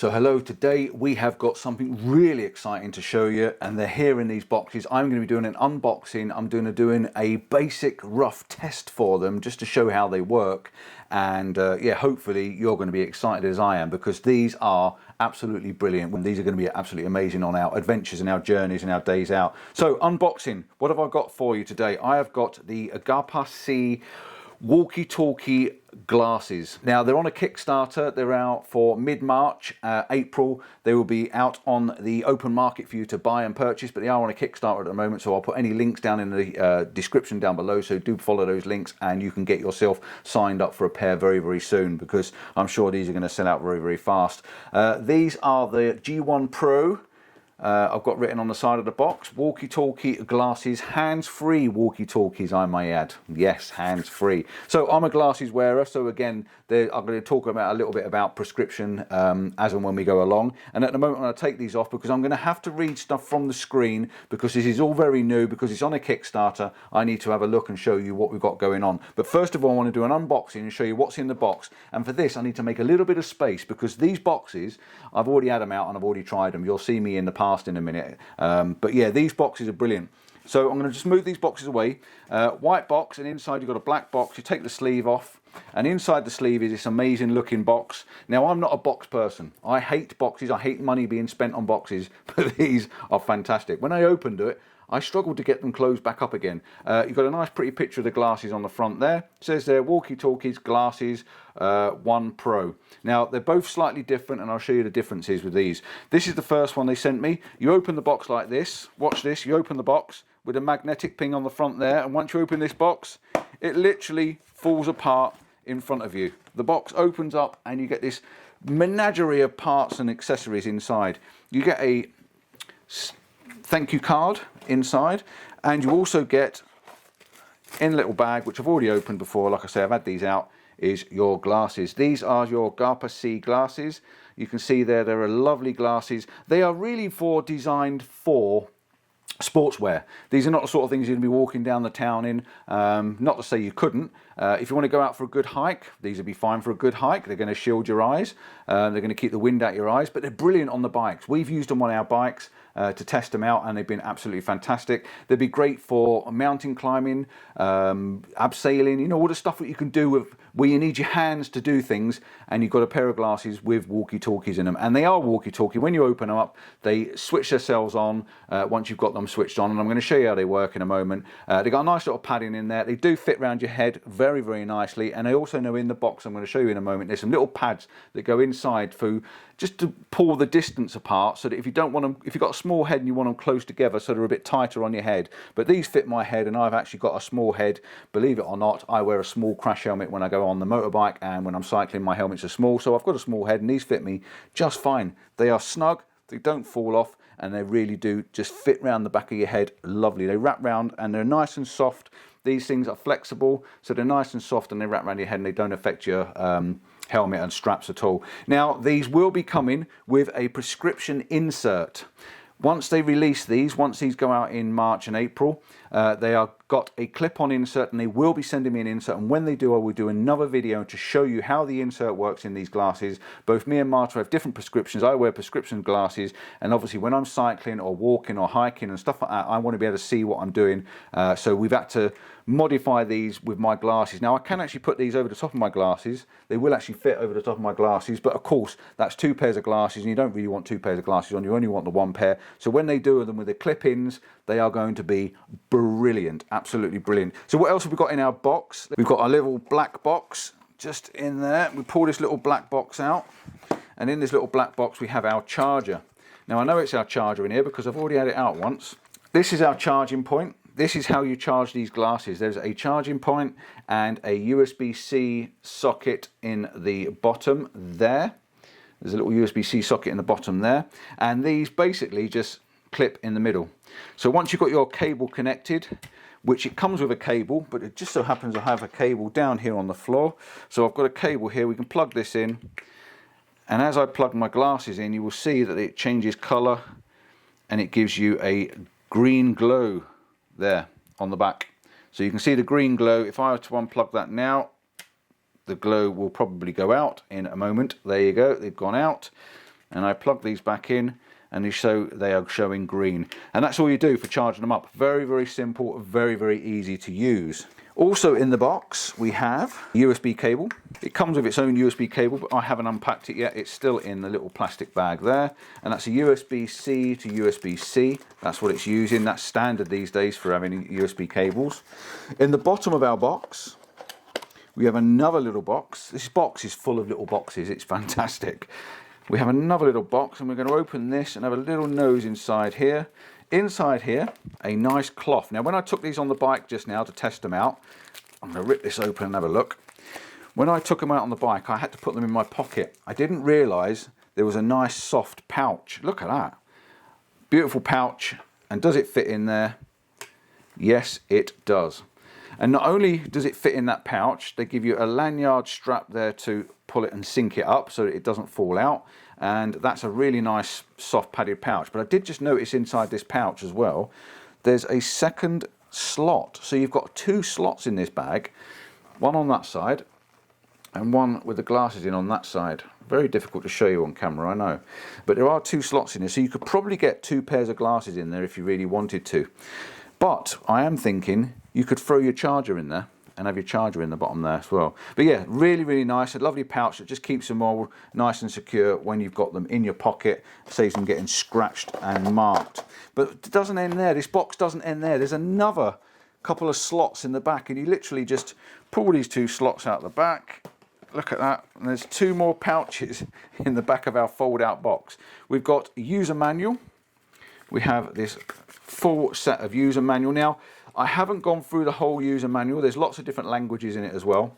So hello, today we have got something really exciting to show you, and they're here in these boxes. I'm going to be doing an unboxing. I'm doing a basic rough test for them just to show how they work, and yeah, hopefully you're going to be excited as I am, because these are absolutely brilliant. These are going to be absolutely amazing on our adventures and our journeys and our days out. So unboxing, what have I got for you today? I have got the GapaSea Walkie-Talkie glasses. Now they're on a Kickstarter. They're out for mid-March, April. They will be out on the open market for you to buy and purchase, but they are on a Kickstarter at the moment, so I'll put any links down in the description down below, so do follow those links and you can get yourself signed up for a pair very, very soon, because I'm sure these are going to sell out very, very fast. These are the G1 Pro. I've got written on the side of the box, walkie-talkie glasses, hands-free walkie-talkies, I may add. Yes, hands-free. So I'm a glasses wearer, so again, I'm going to talk about a little bit about prescription as and when we go along. And at the moment, I'm going to take these off because I'm going to have to read stuff from the screen, because this is all very new, because it's on a Kickstarter. I need to have a look and show you what we've got going on. But first of all, I want to do an unboxing and show you what's in the box. And for this, I need to make a little bit of space, because these boxes, I've already had them out and I've already tried them. You'll see me in the past in a minute, but yeah, these boxes are brilliant. So I'm going to just move these boxes away. White box, and inside you've got a black box. You take the sleeve off, and inside the sleeve is this amazing looking box. Now, I'm not a box person. I hate boxes. I hate money being spent on boxes, but these are fantastic. When I opened it, I struggled to get them closed back up again. You've got a nice pretty picture of the glasses on the front there. It says there, Walkie-Talkies Glasses 1 Pro. Now, they're both slightly different, and I'll show you the differences with these. This is the first one they sent me. You open the box like this. Watch this. You open the box with a magnetic ping on the front there, and once you open this box, it literally falls apart in front of you. The box opens up, and you get this menagerie of parts and accessories inside. You get a thank you card inside, and you also get in a little bag, which I've already opened before, like I say, I've had these out, is your glasses. These are your GapaSea glasses. You can see there, they're lovely glasses. They are really designed for sportswear. These are not the sort of things you're going to be walking down the town in. Not to say you couldn't. If you want to go out for a good hike, these would be fine for a good hike. They're going to shield your eyes. They're going to keep the wind out your eyes, but they're brilliant on the bikes. We've used them on our bikes to test them out, and they've been absolutely fantastic. They'd be great for mountain climbing, abseiling, you know, all the stuff that you can do with where you need your hands to do things, and you've got a pair of glasses with walkie-talkies in them. And they are walkie-talkie. When you open them up, they switch themselves on once you've got them switched on, and I'm going to show you how they work in a moment. They've got a nice little padding in there. They do fit around your head very, very nicely, and I also know in the box, I'm going to show you in a moment, there's some little pads that go inside for just to pull the distance apart, so that if you don't want them, if you've got a small head and you want them close together, so they're a bit tighter on your head. But these fit my head, and I've actually got a small head. Believe it or not, I wear a small crash helmet when I go on the motorbike, and when I'm cycling, my helmets are small, so I've got a small head, and these fit me just fine. They are snug, they don't fall off, and they really do just fit around the back of your head. Lovely. They wrap round, and they're nice and soft. These things are flexible, so they're nice and soft, and they wrap around your head, and they don't affect your helmet and straps at all. Now, these will be coming with a prescription insert. Once they release these, once these go out in March and April, they are got a clip-on insert, and they will be sending me an insert, and when they do, I will do another video to show you how the insert works in these glasses. Both me and Marta have different prescriptions. I wear prescription glasses, and obviously when I'm cycling or walking or hiking and stuff like that, I want to be able to see what I'm doing, so we've had to modify these with my glasses. Now, I can actually put these over the top of my glasses. They will actually fit over the top of my glasses, but of course that's two pairs of glasses, and you don't really want two pairs of glasses on, you only want the one pair. So when they do them with the clip-ins, they are going to be brilliant, absolutely brilliant. So what else have we got in our box? We've got a little black box just in there. We pull this little black box out, and in this little black box we have our charger. Now, I know it's our charger in here because I've already had it out once. This is our charging point. This is how you charge these glasses. There's a charging point and a USB-C socket in the bottom there. There's a little USB-C socket in the bottom there, and these basically just clip in the middle. So once you've got your cable connected, which it comes with a cable, but it just so happens I have a cable down here on the floor. So I've got a cable here, we can plug this in, and as I plug my glasses in, you will see that it changes colour, and it gives you a green glow there on the back. So you can see the green glow. If I were to unplug that now, the glow will probably go out in a moment. There you go, they've gone out. and I plug these back in, and they are showing green. And that's all you do for charging them up. Very, very simple, very, very easy to use. Also in the box, we have a USB cable. It comes with its own USB cable, but I haven't unpacked it yet. It's still in the little plastic bag there. And that's a USB-C to USB-C. That's what it's using. That's standard these days for having USB cables. In the bottom of our box, we have another little box. This box is full of little boxes. It's fantastic. We have another little box, and we're going to open this and have a little nose inside here. Inside here, a nice cloth. Now, when I took these on the bike just now to test them out, I'm going to rip this open and have a look. When I took them out on the bike, I had to put them in my pocket. I didn't realise there was a nice soft pouch. Look at that. Beautiful pouch. And does it fit in there? Yes, it does. And not only does it fit in that pouch, they give you a lanyard strap there to pull it and sync it up so that it doesn't fall out. And that's a really nice soft padded pouch. But I did just notice inside this pouch as well, there's a second slot. So you've got 2 slots in this bag, one on that side and one with the glasses in on that side. Very difficult to show you on camera, I know. But there are 2 slots in there, so you could probably get 2 pairs of glasses in there if you really wanted to. But I am thinking you could throw your charger in there and have your charger in the bottom there as well. But yeah, really, really nice. A lovely pouch that just keeps them all nice and secure when you've got them in your pocket. Saves them getting scratched and marked. But it doesn't end there. This box doesn't end there. There's another couple of slots in the back, and you literally just pull these 2 slots out the back. Look at that. And there's 2 more pouches in the back of our fold-out box. We've got a user manual. We have this full set of user manual. Now, I haven't gone through the whole user manual. There's lots of different languages in it as well.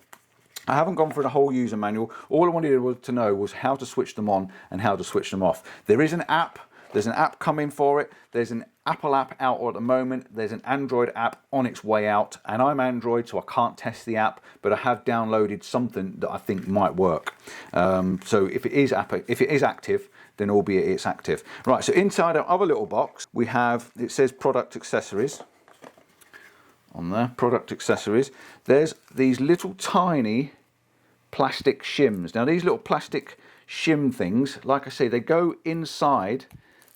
I haven't gone through the whole user manual. All I wanted to know was how to switch them on and how to switch them off. There is an app. There's an app coming for it. There's an Apple app out at the moment. There's an Android app on its way out. And I'm Android, so I can't test the app, but I have downloaded something that I think might work. So if it is active, then albeit it's active. Right, so inside our other little box, we have, it says product accessories. On there, product accessories. There's these little tiny plastic shims. Now these little plastic shim things, like I say, they go inside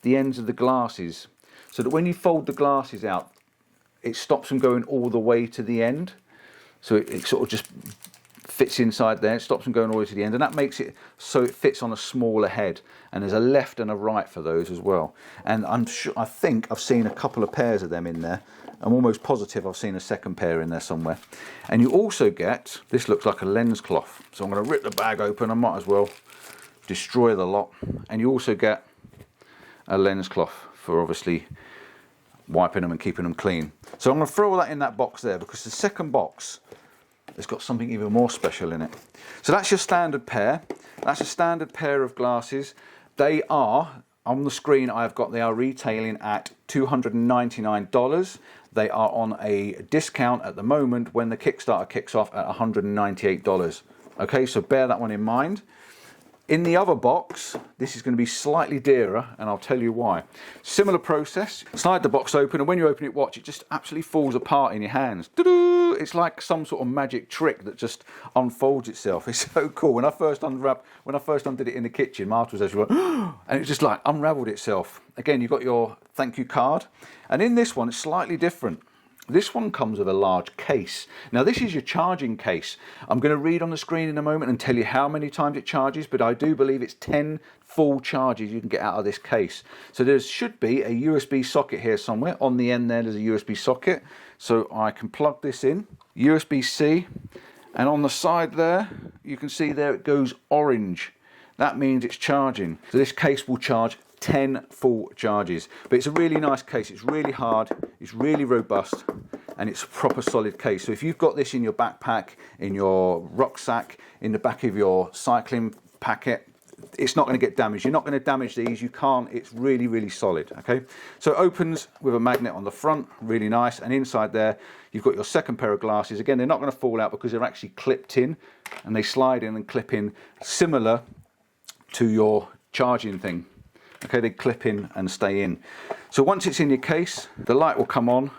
the ends of the glasses, so that when you fold the glasses out, it stops them going all the way to the end. So it sort of just fits inside there, it stops them going all the way to the end, and that makes it so it fits on a smaller head. And there's a left and a right for those as well. And I think I've seen a couple of pairs of them in there. I'm almost positive I've seen a second pair in there somewhere. And you also get, this looks like a lens cloth. So I'm going to rip the bag open, I might as well destroy the lot. And you also get a lens cloth for obviously wiping them and keeping them clean. So I'm going to throw all that in that box there, because the second box has got something even more special in it. So that's your standard pair. That's a standard pair of glasses. They are, on the screen I've got, they are retailing at $299. They are on a discount at the moment when the Kickstarter kicks off at $198. Okay, so bear that one in mind. In the other box, this is going to be slightly dearer, and I'll tell you why. Similar process. Slide the box open, and when you open it, watch, it just absolutely falls apart in your hands. Doo-doo! It's like some sort of magic trick that just unfolds itself. It's so cool. When I first undid it in the kitchen, Martha was actually like, and it just like unraveled itself. Again, you've got your thank you card, and in this one, it's slightly different. This one comes with a large case. Now this is your charging case. I'm going to read on the screen in a moment and tell you how many times it charges, but I do believe it's 10 full charges you can get out of this case. So there should be a USB socket here somewhere. On the end there's a USB socket. So I can plug this in, USB-C, and on the side there, you can see there it goes orange. That means it's charging. So this case will charge 10 full charges, but it's a really nice case. It's really hard, it's really robust, and it's a proper solid case. So if you've got this in your backpack, in your rucksack, in the back of your cycling packet, it's not going to get damaged. You're not going to damage these, you can't. It's really, really solid. Okay, so it opens with a magnet on the front, really nice, and inside there you've got your second pair of glasses. Again, they're not going to fall out because they're actually clipped in, and they slide in and clip in, similar to your charging thing. Okay, they clip in and stay in. So once it's in your case, the light will come on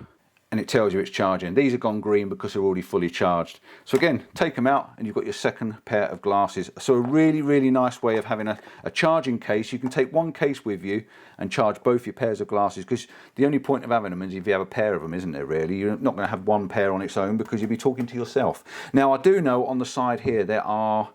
and it tells you it's charging. These have gone green because they're already fully charged. So again, take them out and you've got your second pair of glasses. So a really, really nice way of having a charging case. You can take one case with you and charge both your pairs of glasses, because the only point of having them is if you have a pair of them, isn't there really? You're not going to have one pair on its own because you'll be talking to yourself. Now I do know on the side here there are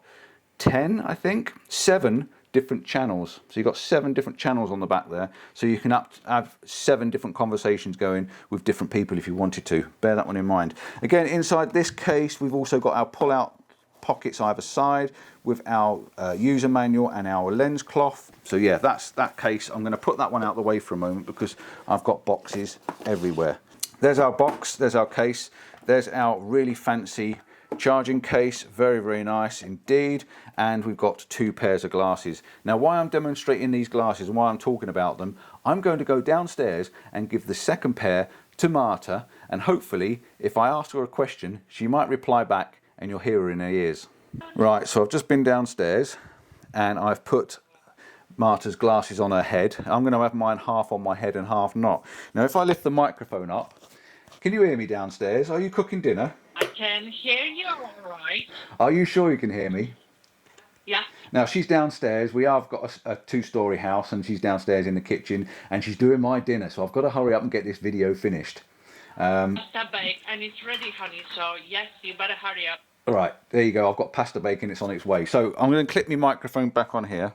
10, I think, 7 different channels. So you've got 7 different channels on the back there, so you can have 7 different conversations going with different people if you wanted to. Bear that one in mind. Again, inside this case we've also got our pull-out pockets either side with our user manual and our lens cloth. So yeah, that's that case. I'm going to put that one out of the way for a moment because I've got boxes everywhere. There's our box, there's our case, there's our really fancy charging case, very, very nice indeed. And we've got 2 pairs of glasses. Now why I'm demonstrating these glasses and why I'm talking about them, I'm going to go downstairs and give the second pair to Marta, and hopefully if I ask her a question she might reply back and you'll hear her in her ears. Right, so I've just been downstairs and I've put Marta's glasses on her head. I'm going to have mine half on my head and half not. Now if I lift the microphone up, can you hear me downstairs? Are you cooking dinner? I can hear you all right. Are you sure you can hear me? Yeah. Now she's downstairs. We have got a 2-story house and she's downstairs in the kitchen and she's doing my dinner, so I've got to hurry up and get this video finished. Pasta bake and it's ready, honey, so yes, you better hurry up. All right, there you go. I've got pasta bacon, it's on its way. So I'm going to clip my microphone back on here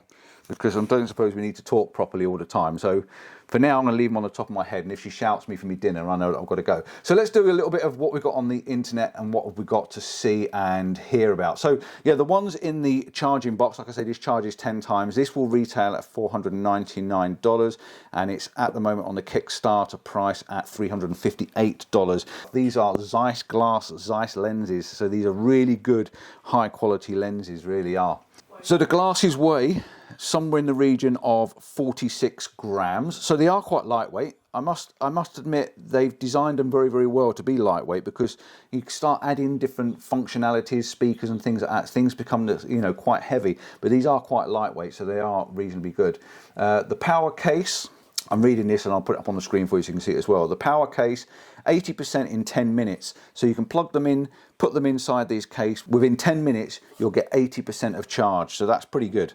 because I don't suppose we need to talk properly all the time. So for now, I'm going to leave them on the top of my head, and if she shouts me for me dinner, I know that I've got to go. So let's do a little bit of what we've got on the internet and what have we got to see and hear about. So yeah, the ones in the charging box, like I said, this charges 10 times. This will retail at $499, and it's at the moment on the Kickstarter price at $358. These are Zeiss glass, Zeiss lenses, so these are really good, high quality lenses, really are. So the glasses weigh somewhere in the region of 46 grams, so they are quite lightweight. I must admit they've designed them very, very well to be lightweight, because you start adding different functionalities, speakers and things like that, things become, you know, quite heavy, but these are quite lightweight, so they are reasonably good. The power case, I'm reading this and I'll put it up on the screen for you so you can see it as well. The power case, 80% in 10 minutes. So you can plug them in, put them inside these case. Within 10 minutes, you'll get 80% of charge. So that's pretty good.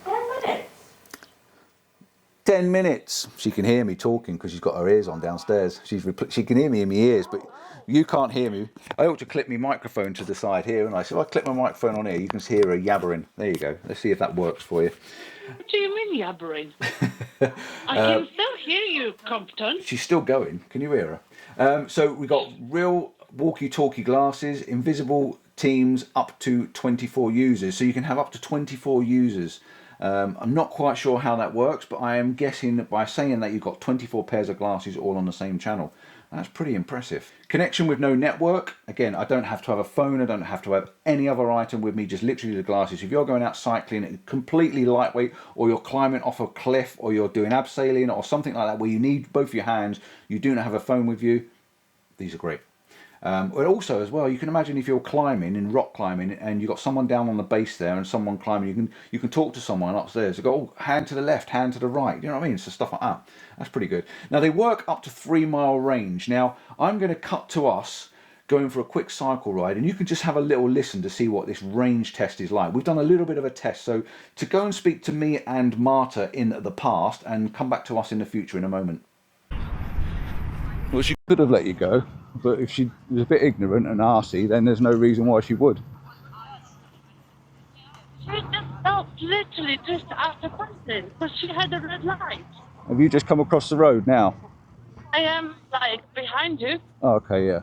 10 minutes? 10 minutes. She can hear me talking because she's got her ears on downstairs. She can hear me in my ears, but you can't hear me. I ought to clip my microphone to the side here, and so if I clip my microphone on here, you can hear her yabbering. There you go. Let's see if that works for you. What do you mean yabbering? I can still hear you, Compton. She's still going. Can you hear her? So we got real walkie-talkie glasses, invisible teams up to 24 users. So you can have up to 24 users. I'm not quite sure how that works, but I am guessing that by saying that you've got 24 pairs of glasses all on the same channel. That's pretty impressive. Connection with no network. Again, I don't have to have a phone. I don't have to have any other item with me, just literally the glasses. If you're going out cycling, it's completely lightweight, or you're climbing off a cliff, or you're doing abseiling or something like that where you need both your hands, you do not have a phone with you, these are great. But also as well, you can imagine if you're climbing, in rock climbing, and you've got someone down on the base there and someone climbing, you can talk to someone upstairs. You go, oh, hand to the left, hand to the right. You know what I mean? So stuff like that. That's pretty good. Now they work up to 3-mile range. Now I'm going to cut to us going for a quick cycle ride, and you can just have a little listen to see what this range test is like. We've done a little bit of a test, so to go and speak to me and Marta in the past and come back to us in the future in a moment. Well, she could have let you go, but if she was a bit ignorant and arsey, then there's no reason why she would. She just stopped literally just after crossing because she had a red light. Have you just come across the road now? I am like behind you. Oh, okay, yeah.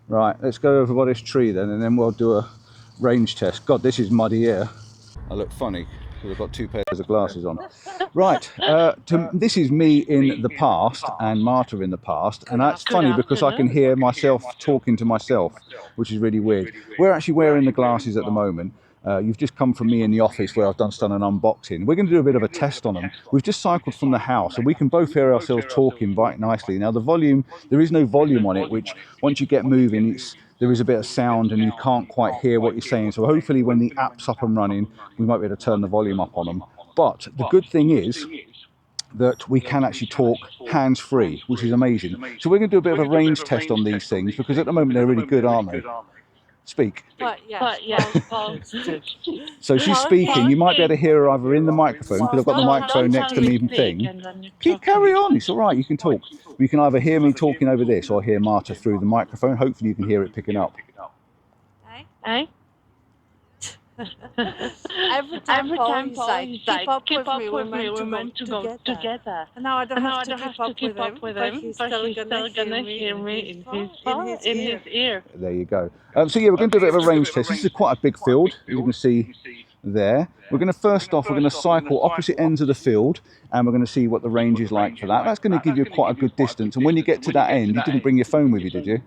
Right, let's go over by this tree then, and then we'll do a range test. God, this is muddy here. I look funny because I've got 2 pairs of glasses on. Right, this is me in the past and Marta in the past, and that's funny because I can hear myself talking to myself, which is really weird. We're actually wearing the glasses at the moment. You've just come from me in the office where I've done an unboxing. We're going to do a bit of a test on them. We've just cycled from the house, and we can both hear ourselves talking quite nicely. Now the volume, there is no volume on it, which once you get moving, there is a bit of sound and you can't quite hear what you're saying. So hopefully when the app's up and running, we might be able to turn the volume up on them. But the good thing is, that we can actually talk hands-free, which is amazing. So we're going to do a bit of a range test on these things, because at the moment they're really good, aren't they? Speak. But yes, Paul. So she's speaking. You might be able to hear her either in the microphone, because I've got the microphone next to me thing. Carry on, it's all right, you can talk. You can either hear me talking over this or hear Marta through the microphone. Hopefully you can hear it picking up. Eh? Every time Paul is like, keep up keep with up me, with me, we're meant to go together. And now I don't have to keep up with him, but he's still gonna hear me in his ear. There you go. So yeah, we're going to do a bit of a range test. This is quite a big field, as you can see there. We're going to first off, we're going to cycle opposite ends of the field, and we're going to see what the range is like for that. That's going to give you quite a good distance. And when you get to that end, you didn't bring your phone with you, did you?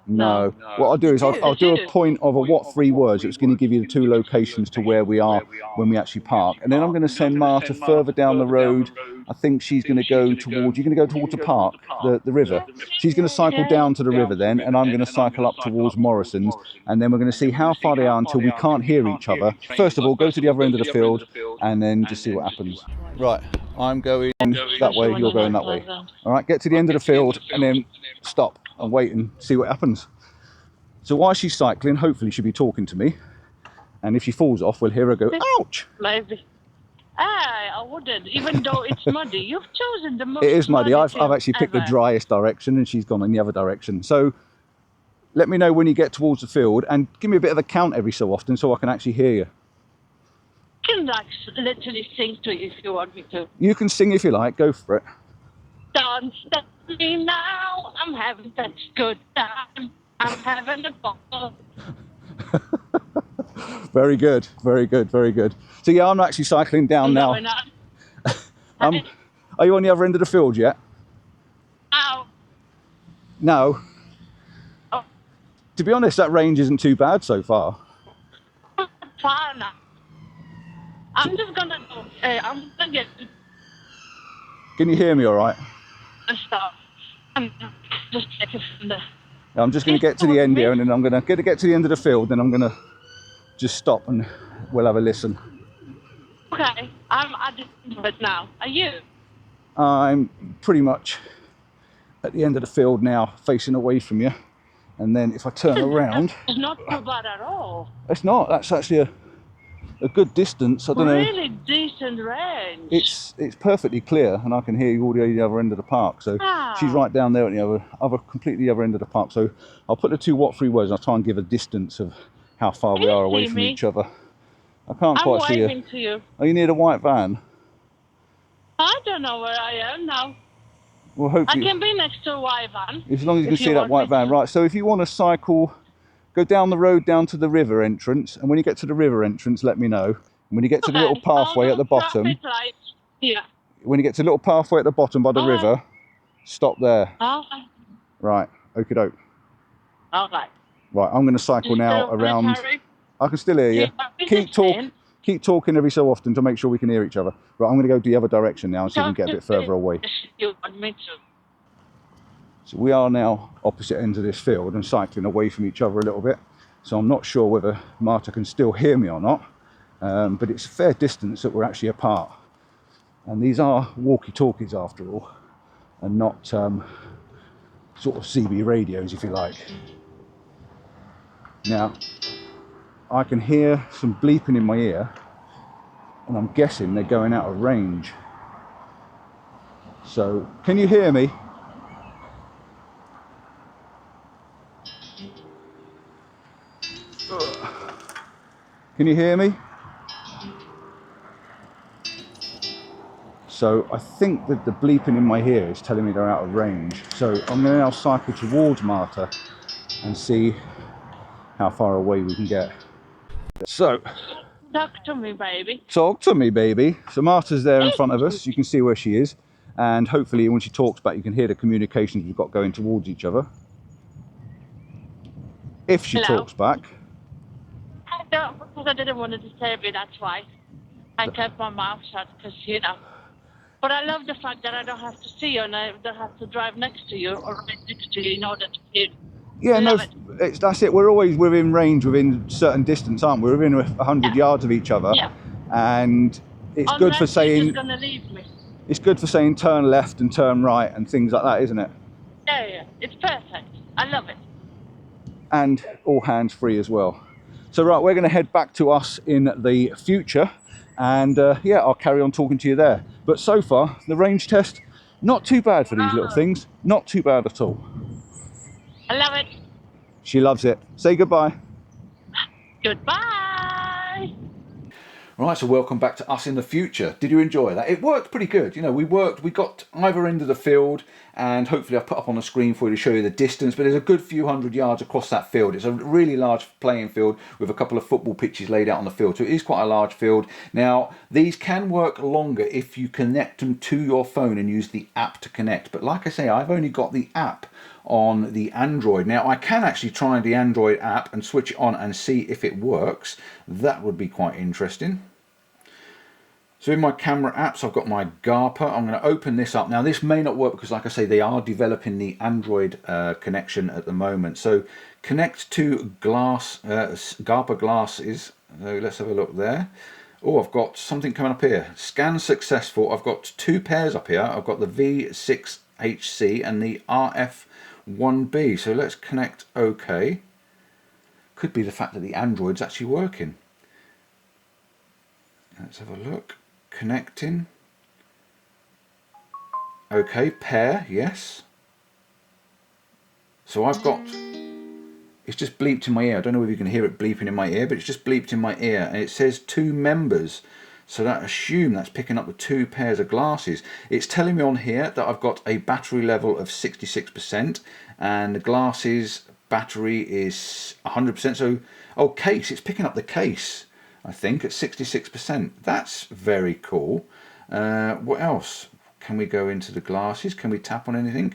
No. What I'll do is I'll do a point of what 3 words. It's going to give you the 2 locations to where we are when we actually park. And then I'm going to send Marta further down the road. I think she's going to go towards, you're going to go towards the park, the river. She's going to cycle down to the river then, and I'm going to cycle up towards Morrison's. And then we're going to see how far they are until we can't hear each other. First of all, go to the other end of the field and then just see what happens. Right, I'm going that way, you're going that way. All right, get to the end of the field and then stop and wait and see what happens. So while she's cycling, hopefully she'll be talking to me. And if she falls off, we'll hear her go, ouch! Maybe. I wouldn't, even though it's muddy. You've chosen the most It is muddy. I've actually picked the ever. driest direction, and she's gone in the other direction. So let me know when you get towards the field, and give me a bit of a count every so often so I can actually hear you. I can like literally sing to you if you want me to. You can sing if you like, go for it. Don't stop me now, I'm having such a good time. I'm having a ball. Very good, very good, very good. So yeah, I'm actually cycling down now. Are you on the other end of the field yet? Ow. No. Oh. To be honest, that range isn't too bad so far. Fine. I'm just gonna go. I'm gonna get Can you hear me all right? and stop. I'm just checking from the. I'm just going to get to the end here, and then I'm going to get to the end of the field, then I'm going to just stop and we'll have a listen. Okay, I'm at the end of it now. Are you? I'm pretty much at the end of the field now, facing away from you. And then if I turn around... It's not too bad at all. It's not. That's actually a good distance. I don't know. Really decent range. It's perfectly clear, and I can hear you all the other end of the park. So she's right down there at the completely other end of the park. So I'll put the 2 what 3 words, and I'll try and give a distance of how far we are away from each other. I can't quite see you. I'm waving to you. Are you near the white van? I don't know where I am now. Well, hopefully I can be next to a white van. as long as you can see that white van. Right, so if you want to cycle, go down the road down to the river entrance, and when you get to the river entrance, let me know. And when you get to the little pathway at the bottom, when you get to the little pathway at the bottom by the river, stop there. Okay. Right, okie doke. Okay. Right, I'm going to cycle now around. I can still hear you. Keep talking every so often to make sure we can hear each other. Right, I'm going to go the other direction now and see if we can get a bit further away. You want me to? So we are now opposite ends of this field and cycling away from each other a little bit. So I'm not sure whether Marta can still hear me or not, but it's a fair distance that we're actually apart. And these are walkie-talkies after all, and not sort of CB radios, if you like. Now, I can hear some bleeping in my ear, and I'm guessing they're going out of range. So, can you hear me? Can you hear me? So I think that the bleeping in my ear is telling me they're out of range. So I'm going to now cycle towards Marta and see how far away we can get. So, Talk to me, baby. talk to me, baby. So Marta's there in front of us. You can see where she is. And hopefully when she talks back, you can hear the communications we've got going towards each other. If she talks back. I don't, because I didn't want to disturb you, that's why. I kept my mouth shut, because, you know. But I love the fact that I don't have to see you and I don't have to drive next to you or right next to you in order to hear. Yeah, no, that's it. We're always within range, within certain distance, aren't we? We're within 100 yards of each other. Yeah. And it's Unless good for you're saying... just going to leave me. It's good for saying turn left and turn right and things like that, isn't it? Yeah, yeah, it's perfect. I love it. And all hands free as well. So right, we're going to head back to us in the future, and yeah, I'll carry on talking to you there. But so far, the range test, not too bad for these little things. Not too bad at all. I love it. She loves it. Say goodbye. Goodbye. Right, so welcome back to us in the future. Did you enjoy that? It worked pretty good. You know, we got either end of the field, and hopefully I've put up on the screen for you to show you the distance, but there's a good few hundred yards across that field. It's a really large playing field with a couple of football pitches laid out on the field, so it is quite a large field. Now, these can work longer if you connect them to your phone and use the app to connect, but like I say, I've only got the app on the Android. Now, I can actually try the Android app and switch it on and see if it works. That would be quite interesting. So in my camera apps, I've got my Gapa. I'm going to open this up. Now, this may not work because, like I say, they are developing the Android connection at the moment. So connect to Gapa glasses. So let's have a look there. Oh, I've got something coming up here. Scan successful. I've got two pairs up here. I've got the V6HC and the RF1B. So let's connect OK. Could be the fact that the Android's actually working. Let's have a look. Connecting. Okay, pair, yes. So I've got, it's just bleeped in my ear. I don't know if you can hear it bleeping in my ear, but it's just bleeped in my ear, and it says 2 members. So that assume that's picking up the 2 pairs of glasses. It's telling me on here that I've got a battery level of 66%, and the glasses battery is 100%. So, oh, case, it's picking up the case, I think, at 66%. That's very cool. What else? Can we go into the glasses? Can we tap on anything?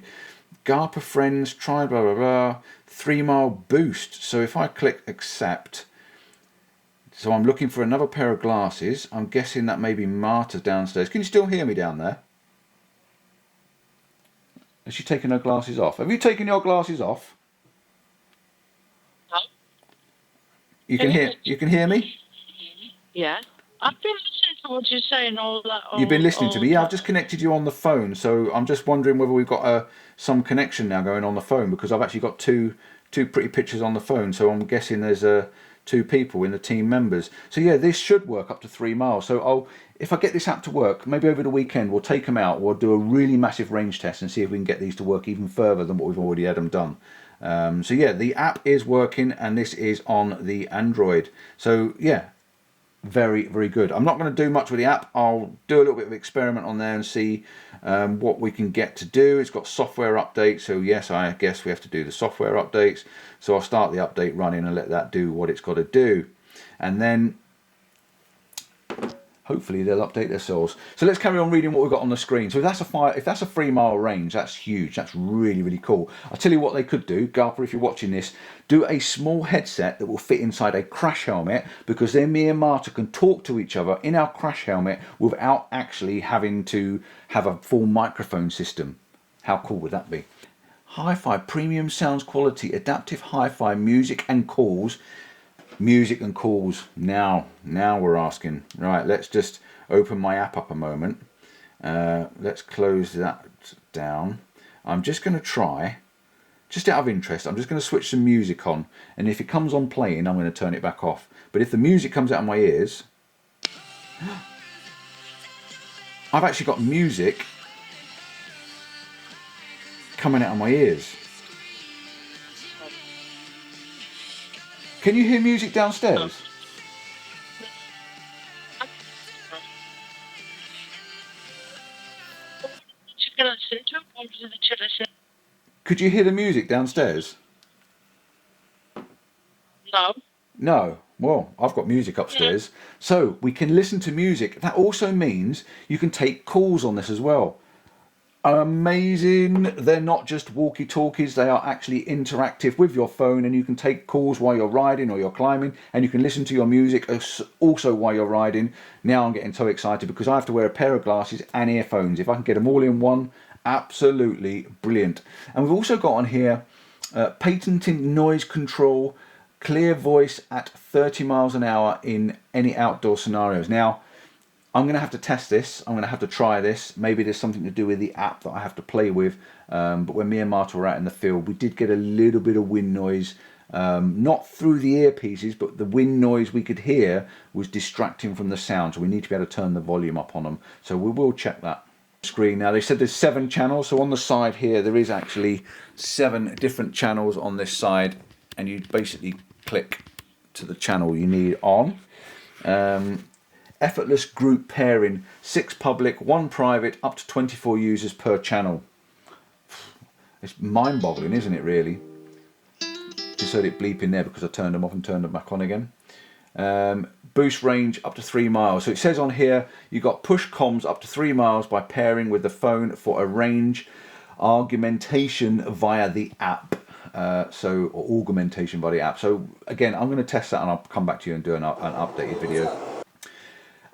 Gapa friends, try blah blah blah. 3 mile boost. So if I click accept, so I'm looking for another pair of glasses. I'm guessing that may be Marta downstairs. Can you still hear me down there? Has she taken her glasses off? Have you taken your glasses off? No. You can hear me? Yeah. I've been listening to what you're saying all that. You've been listening to me. Yeah, I've just connected you on the phone, so I'm just wondering whether we've got some connection now going on the phone, because I've actually got two pretty pictures on the phone, so I'm guessing there's 2 people in the team members. So yeah, this should work up to 3 miles. So if I get this app to work, maybe over the weekend we'll take them out, we'll do a really massive range test and see if we can get these to work even further than what we've already had them done. So yeah, the app is working, and this is on the Android. So yeah, very, very good. I'm not going to do much with the app. I'll do a little bit of experiment on there and see what we can get to do. It's got software updates, so yes, I guess we have to do the software updates. So I'll start the update running and let that do what it's got to do, and then hopefully they'll update themselves. So let's carry on reading what we've got on the screen. So if that's a 3 mile range, that's huge. That's really, really cool. I'll tell you what they could do, Gapa, if you're watching this, do a small headset that will fit inside a crash helmet, because then me and Marta can talk to each other in our crash helmet without actually having to have a full microphone system. How cool would that be? Hi-Fi, premium sounds quality, adaptive hi-fi, music and calls. Music and calls. Now we're asking. Right, let's just open my app up a moment. Let's close that down. I'm just going to try, just out of interest, I'm just going to switch some music on, and if it comes on playing, I'm going to turn it back off. But if the music comes out of my ears, I've actually got music coming out of my ears. Can you hear music downstairs? Could you hear the music downstairs? No. No. Well, I've got music upstairs. Yeah. So we can listen to music. That also means you can take calls on this as well. Amazing. They're not just walkie-talkies, they are actually interactive with your phone, and you can take calls while you're riding or you're climbing, and you can listen to your music also while you're riding. Now I'm getting so excited because I have to wear a pair of glasses and earphones. If I can get them all in one, absolutely brilliant. And we've also got on here patenting noise control, clear voice at 30 miles an hour in any outdoor scenarios. Now, I'm going to have to test this. I'm going to have to try this. Maybe there's something to do with the app that I have to play with. But when me and Marta were out in the field, we did get a little bit of wind noise. Not through the earpieces, but the wind noise we could hear was distracting from the sound. So we need to be able to turn the volume up on them. So we will check that. Screen now, they said there's 7 channels. So on the side here, there is actually 7 different channels on this side. And you basically click to the channel you need on. Effortless group pairing, 6 public, 1 private, up to 24 users per channel. It's mind-boggling, isn't it, really? Just heard it bleep in there because I turned them off and turned them back on again. Boost range up to 3 miles. So it says on here, you've got push comms up to 3 miles by pairing with the phone for a range augmentation via the app. Or augmentation by the app. So again, I'm going to test that and I'll come back to you and do an updated video.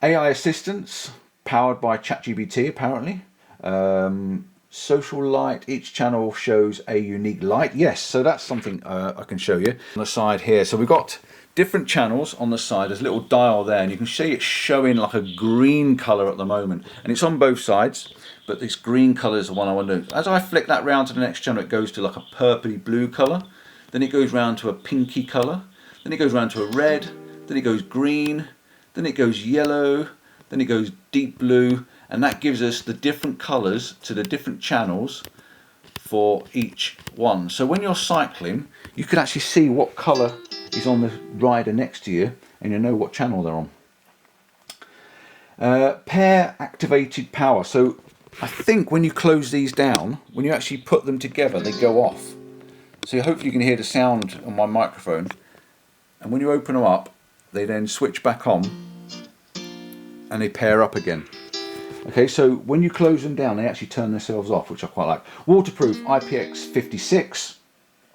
AI assistants powered by ChatGPT apparently. Social light, each channel shows a unique light. Yes, so that's something I can show you on the side here. So we've got different channels on the side. There's a little dial there and you can see it's showing like a green color at the moment, and it's on both sides, but this green color is the one I want to do. As I flick that round to the next channel, it goes to like a purpley blue color, then it goes round to a pinky color, then it goes round to a red, then it goes green, then it goes yellow, then it goes deep blue, and that gives us the different colors to the different channels for each one. So when you're cycling, you can actually see what color is on the rider next to you, and you know what channel they're on. Pair activated power. So I think when you close these down, when you actually put them together, they go off. So hopefully you can hear the sound on my microphone, and when you open them up, they then switch back on and they pair up again. Okay, so when you close them down, they actually turn themselves off, which I quite like. Waterproof IPX56,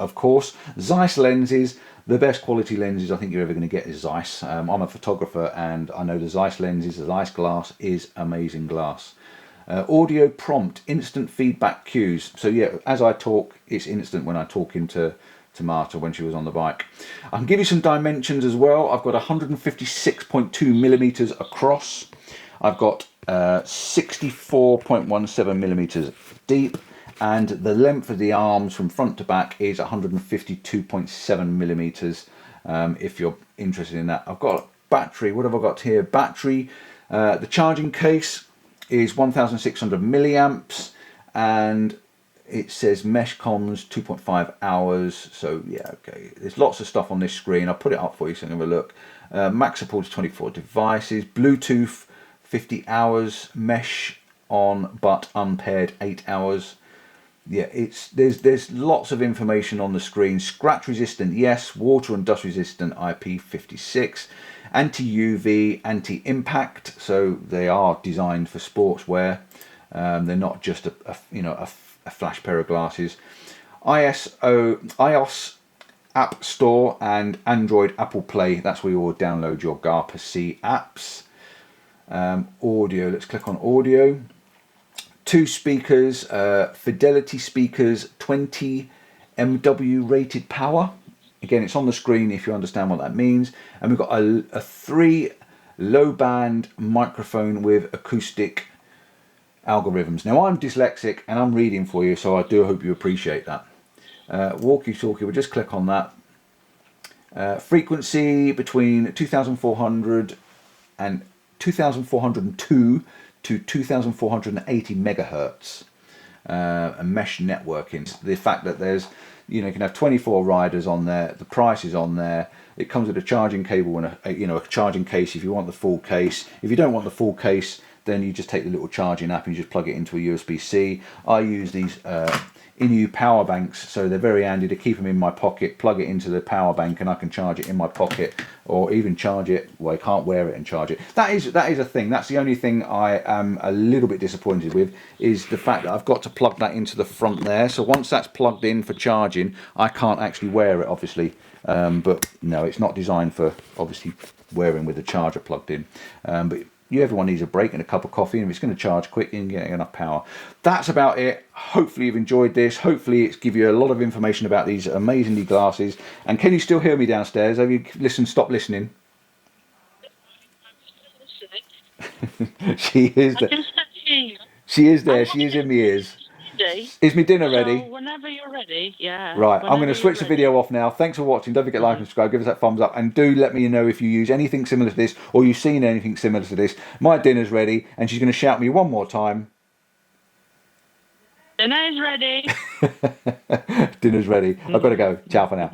of course. Zeiss lenses, the best quality lenses I think you're ever going to get is Zeiss. I'm a photographer and I know the Zeiss lenses, the Zeiss glass is amazing glass. Audio prompt, instant feedback cues. So yeah, as I talk, it's instant when I talk into Marta when she was on the bike. I can give you some dimensions as well. I've got 156.2 millimeters across. I've got 64.17 millimeters deep, and the length of the arms from front to back is 152.7 millimeters. If you're interested in that, I've got battery. What have I got here? Battery. The charging case is 1,600 milliamps, and it says mesh comms 2.5 hours. So yeah, okay. There's lots of stuff on this screen. I'll put it up for you so you can have a look. Max support is 24 devices. Bluetooth 50 hours. Mesh on but unpaired 8 hours. Yeah, there's lots of information on the screen. Scratch resistant, yes. Water and dust resistant, IP56. Anti-UV, anti-impact. So they are designed for sportswear. They're not just a flash pair of glasses. iOS App Store and Android Apple Play. That's where you will download your GapaSea apps. Audio. Let's click on audio. 2 speakers, Fidelity speakers, 20 MW rated power. Again, it's on the screen if you understand what that means. And we've got a 3 low band microphone with acoustic algorithms. Now I'm dyslexic and I'm reading for you, so I do hope you appreciate that. Walkie-Talkie, we'll just click on that. Frequency between 2400 and 2402 to 2480 megahertz. And mesh networking. The fact that there's, you can have 24 riders on there, the price is on there. It comes with a charging cable and a charging case if you want the full case. If you don't want the full case, then you just take the little charging app and you just plug it into a USB-C. I use these Inu power banks, so they're very handy to keep them in my pocket, plug it into the power bank and I can charge it in my pocket, or even charge it, well, I can't wear it and charge it. That is a thing. That's the only thing I am a little bit disappointed with, is the fact that I've got to plug that into the front there. So once that's plugged in for charging, I can't actually wear it, obviously. But no, it's not designed for, obviously, wearing with the charger plugged in. But everyone needs a break and a cup of coffee, and if it's going to charge quick, you can get enough power. That's about it. Hopefully you've enjoyed this. Hopefully it's give you a lot of information about these amazingly glasses. And can you still hear me downstairs? Have you stopped listening? She is there. I can still hear you. She is there. She is in my ears. Is my dinner ready? So whenever you're ready, yeah. Right, I'm going to switch the video off now. Thanks for watching. Don't forget to like and subscribe. Give us that thumbs up. And do let me know if you use anything similar to this or you've seen anything similar to this. My dinner's ready. And she's going to shout me one more time. Dinner is ready. Dinner's ready. I've got to go. Ciao for now.